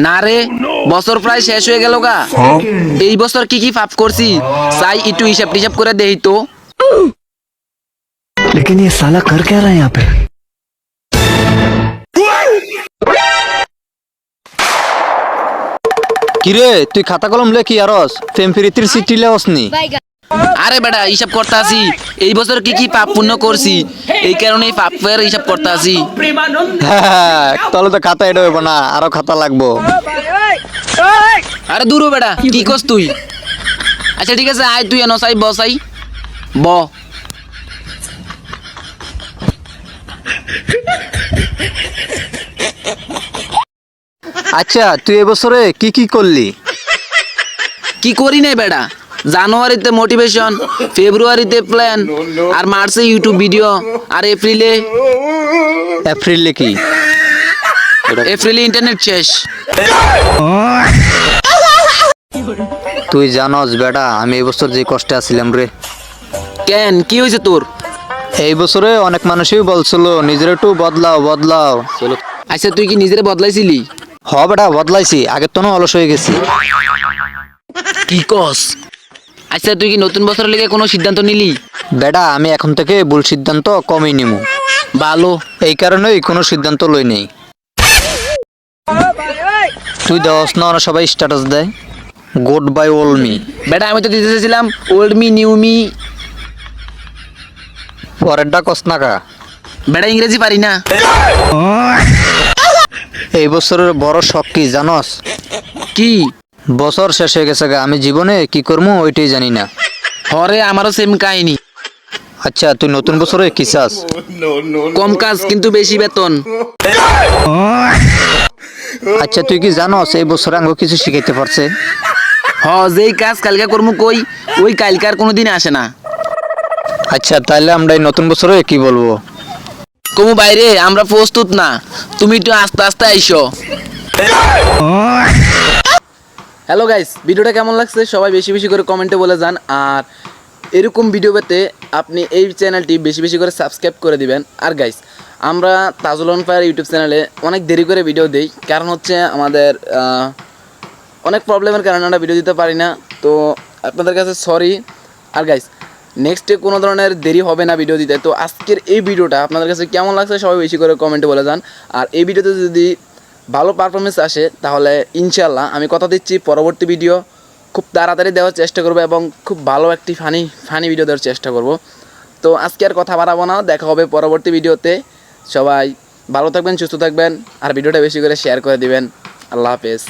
না রে, বছর প্রায় শেষ হয়ে গেল গা। এই বছর কি কি পাপ করছি চাই একটু হিসাব টিসাব করে দেই তো। लेकिन ये साला कर क्या रहा है यहाँ पे। কিরে তুই খাতা কলম লেখি আরস প্রেম প্রীতির চিঠি লেওসনি? আরে বেটা হিসাব করতে আসি এই বছর কি কি পাপ পুণ্য করছি, এই কারণে এই পাপের হিসাব করতে আসি। হ্যাঁ, তাহলে তো খাতা এটা হইব না, আরো খাতা লাগবো। আরে দূর হ বেটা, কি করছ তুই? আচ্ছা ঠিক আছে, আয় তুই নসাই বসাই ব। আচ্ছা তুই এবছরে কি কি করলি? কি করি নাই বেটা, জানুয়ারিতে মোটিভেশন, ফেব্রুয়ারিতে প্ল্যান, আর মার্চে ইউটিউব ভিডিও, আর এপ্রিলে কি? এপ্রিলে ইন্টারনেট শেষ। তুই জানস বেটা আমি এবছর যে কষ্টে আছিলাম রে। কেন কি হয়েছে তোর? এই বছরে অনেক মানুষই বলছিল নিজের একটু বদলাও বদলাও। আচ্ছা তুই কি নিজেরে বদলাইছিলি? হ বেটা বদলাইছি, আগের তো অলস হয়ে গেছি। কি কস? আচ্ছা তুই কি নতুন বছরের লেগে কোনো সিদ্ধান্ত নিলি? বেটা আমি এখন থেকে ভুল সিদ্ধান্ত কমই নিমু। ভালো। এই কারণেই কোনো সিদ্ধান্ত লই নেই। তুই দেওয়াস না, ওরা সবাই স্ট্যাটাস দেয় গুড বাই ওল্ড মি। বেটা আমি তো দিতে চেয়েছিলাম ওল্ড মি নিউ মি। পরেরটা কস না কা? বেটা ইংরেজি পারি না। এই বছরের বড় শখ কি জানস? কি? বছর শেষ হয়ে গেছে গা, আমি জীবনে কি করবো ওইটাই জানি না। হরে আমারও সেম কাহিনী। আচ্ছা তুই নতুন বছরে কি চাস? কম কাজ কিন্তু বেশি বেতন। আচ্ছা তুই কি জানস এই বছরে আঙ্গ কিছু শিখাইতে পারছে? যেই কাজ কালকে করবো কই ওই কালকার কোনোদিন আসে না। আচ্ছা তাহলে আমরা এই নতুন বছরে কি বলবো? কমু বাইরে আমরা প্রস্তুত না, তুমি একটু আস্তে আস্তে আইসো। হ্যালো গাইস, ভিডিওটা কেমন লাগছে সবাই বেশি বেশি করে কমেন্টে বলে যান। আর এরকম ভিডিও পেতে আপনি এই চ্যানেলটি বেশি বেশি করে সাবস্ক্রাইব করে দিবেন। আর গাইস আমরা তাজুল অন ফায়ার ইউটিউব চ্যানেলে অনেক দেরি করে ভিডিও দেই, কারণ হচ্ছে আমাদের অনেক প্রবলেমের কারণে আমরা ভিডিও দিতে পারি না, তো আপনাদের কাছে সরি। আর গাইস নেক্সটে কোনো ধরনের দেরি হবে না ভিডিও দিতে। তো আজকের এই ভিডিওটা আপনাদের কাছে কেমন লাগছে সবাই বেশি করে কমেন্টে বলে যান। আর এই ভিডিওতে যদি ভালো পারফরমেন্স আসে তাহলে ইনশাল্লাহ আমি কথা দিচ্ছি পরবর্তী ভিডিও খুব তাড়াতাড়ি দেওয়ার চেষ্টা করব এবং খুব ভালো একটি ফানি ভিডিও দেওয়ার চেষ্টা করব। তো আজকে আর কথা বাড়াবো না, দেখা হবে পরবর্তী ভিডিওতে। সবাই ভালো থাকবেন, সুস্থ থাকবেন, আর ভিডিওটা বেশি করে শেয়ার করে দিবেন। আল্লাহ হাফেজ।